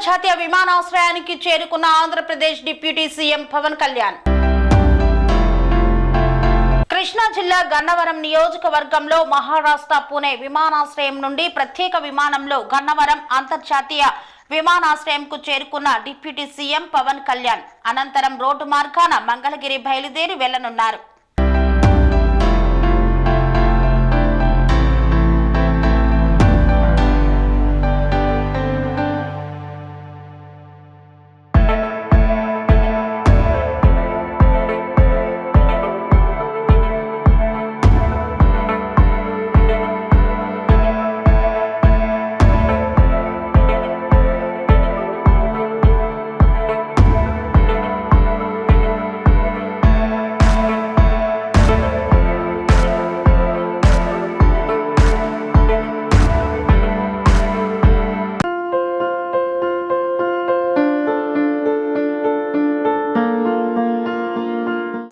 అంతర్జాతీయ విమానాశ్రయానికి చేరుకున్న ఆంధ్రప్రదేశ్ డిప్యూటీ సీఎం పవన్ కళ్యాణ్. కృష్ణా జిల్లా గన్నవరం నియోజకవర్గంలో మహారాష్ట్ర పుణె విమానాశ్రయం నుండి ప్రత్యేక విమానంలో గన్నవరం అంతర్జాతీయ విమానాశ్రయంకు చేరుకున్న డిప్యూటీ సీఎం పవన్ కళ్యాణ్ అనంతరం రోడ్డు మార్గాన మంగళగిరి బయలుదేరి వెళ్లనున్నారు.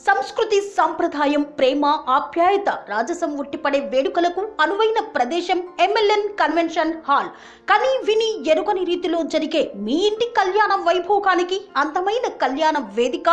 సంస్కృతి సంప్రదాయం ప్రేమ ఆప్యాయత రాజసం ఉట్టిపడే వేడుకలకు అనువైన ప్రదేశం ఎంఎల్ఎన్ కన్వెన్షన్ హాల్. కని విని ఎరుగని రీతిలో జరిగే మీ ఇంటి కళ్యాణ వైభోగానికి అందమైన కళ్యాణ వేదిక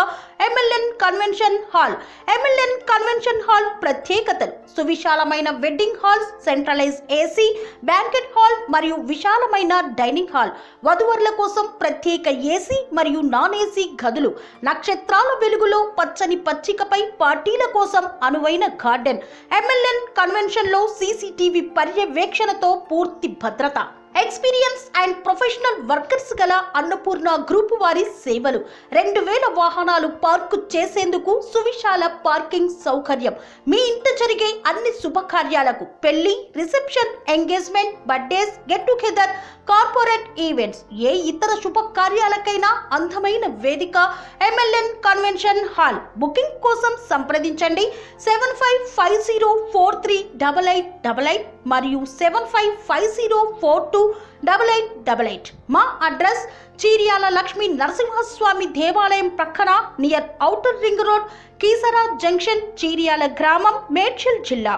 MLN convention hall. MLN convention hall ప్రత్యేకతలు: సువిశాలమైన wedding halls, centralise AC banquet hall మరియు విశాలమైన డైనింగ్ హాల్, వధువరుల కోసం ప్రత్యేక ఏసీ మరియు నాన్ ఏసీ గదులు, నక్షత్రాల వెలుగులో పచ్చని పచ్చికపై పార్టీల కోసం అనువైన గార్డెన్. ఎంఎల్ఎన్ కన్వెన్షన్ లో సీసీటీవీ పర్యవేక్షణతో పూర్తి భద్రత. ఎక్స్పీరియన్స్ అండ్ ప్రొఫెషనల్ వర్కర్స్ గల అన్నపూర్ణ గ్రూప్ వారి సేవలు. 2000 వాహనాలు పార్కు చేసేందుకు సువిశాల పార్కింగ్ సౌకర్యం. మీ ఇంట జరిగే అన్ని శుభకార్యాలకు, పెళ్లి, reception, engagement, birthdays, get together, corporate events, ఏ ఇతర శుభకార్యాలకైనా అందమైన వేదిక ఎంఎల్ఎన్ కన్వెన్షన్ హాల్. బుకింగ్ కోసం సంప్రదించండి 7550438888 మరియు 7550428888. మా అడ్రస్ చీర్యాల లక్ష్మీ నరసింహస్వామి దేవాలయం ప్రక్కన, near outer ring road, Keesara junction, Cheeryal గ్రామం, మేడ్చల్ జిల్లా.